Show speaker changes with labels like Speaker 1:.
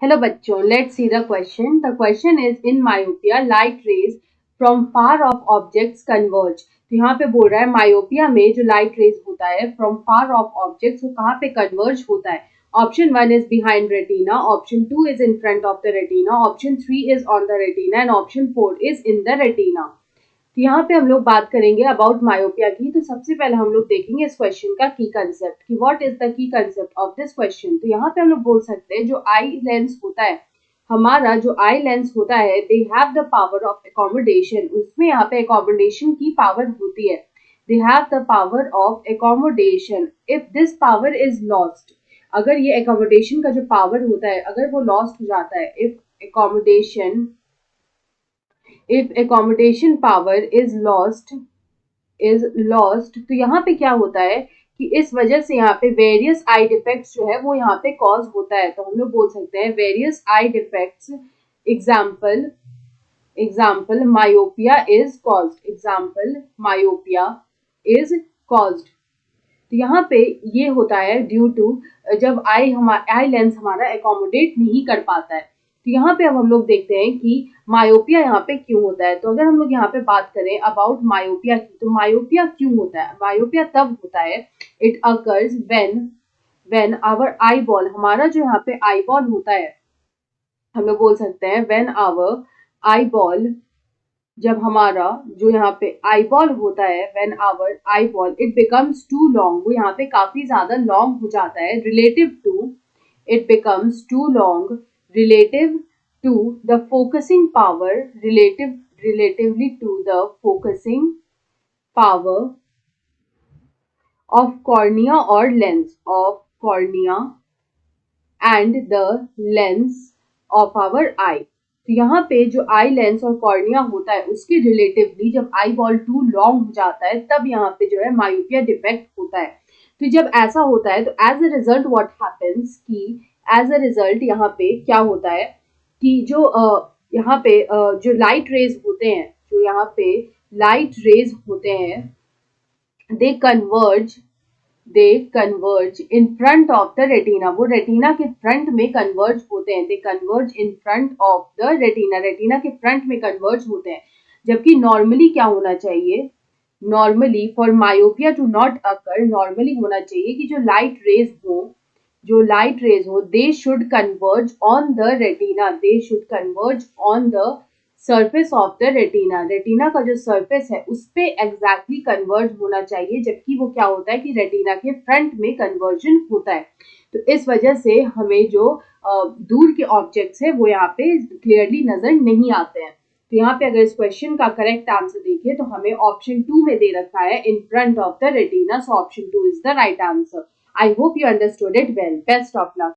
Speaker 1: Hello बच्चों, let's see the question. The question is in myopia light rays from far of objects converge. तो यहाँ पे बोल रहा है मायोपिया में जो लाइट रेज होता है फ्रॉम फार ऑफ ऑब्जेक्ट्स वो कहाँ पे कन्वर्ज होता है. Option 1 is behind retina, option 2 is in front of the retina, option 3 is on the retina and option 4 is in the retina. तो यहाँ पे हम लोग बात करेंगे अबाउट मायोपिया की. तो सबसे पहले हम लोग देखेंगे इस क्वेश्चन का की कंसेप्ट कि what is the key concept of this question. तो यहाँ पे हम लोग बोल सकते हैं जो आई लेंस होता है, हमारा जो आई लेंस होता है, they have the power of accommodation. उसमें यहाँ पे एकोमोडेशन की पावर होती है. They have the power of accommodation. If this power is lost, अगर ये एकोमोडेशन का जो पावर होता है अगर वो लॉस्ट हो जाता है, if accommodation power is lost, तो यहाँ पे क्या होता है कि इस वजह से यहाँ पे वेरियस आई डिफेक्ट्स जो है वो यहाँ पे कॉज होता है. तो हम लोग बोल सकते हैं various I defects. Example myopia is caused. तो यहाँ पे ये होता है ड्यू टू जब आई लेंस हमारा एकोमोडेट नहीं कर पाता है. तो यहाँ पे अब हम लोग देखते हैं कि मायोपिया यहाँ पे क्यों होता है. तो अगर हम लोग यहाँ पे बात करें अबाउट मायोपिया की, तो मायोपिया क्यों होता है. मायोपिया तब होता है, it occurs when our eye ball, हमारा जो यहाँ पे आई बॉल होता है, हम लोग बोल सकते हैं व्हेन आवर आई बॉल, जब हमारा जो यहाँ पे आई बॉल होता है, when our eye ball it becomes too long, वो यहाँ पे काफी ज्यादा लॉन्ग हो जाता है. It becomes too long relative to the focusing power, relatively to the focusing power of cornea and the lens of our eye. तो यहाँ पे जो आई लेंस और कॉर्निया होता है उसके रिलेटिवली जब आई बॉल टू लॉन्ग हो जाता है तब यहाँ पे जो है मायोपिया डिफेक्ट होता है. तो जब ऐसा होता है तो as a result what happens कि एज अ रिजल्ट यहाँ पे क्या होता है कि जो यहाँ पे जो लाइट रेज होते हैं, they converge in front of the retina. वो रेटिना के फ्रंट में कन्वर्ज होते हैं. They converge in front of the retina के फ्रंट में कन्वर्ज होते हैं. जबकि नॉर्मली क्या होना चाहिए, normally for myopia to not occur, normally होना चाहिए कि जो लाइट रेज हो they should converge on the surface of the retina का जो सरफेस है उस पे एग्जैक्टली कन्वर्ज होना चाहिए. जबकि वो क्या होता है कि रेटिना के फ्रंट में कन्वर्जन होता है. तो इस वजह से हमें जो दूर के ऑब्जेक्ट्स है वो यहाँ पे क्लियरली नजर नहीं आते हैं. तो यहाँ पे अगर इस क्वेश्चन का करेक्ट आंसर देखिए तो हमें ऑप्शन 2 में दे रखा है इन front of the retina. So option 2 is the right answer. I hope you understood it well. Best of luck.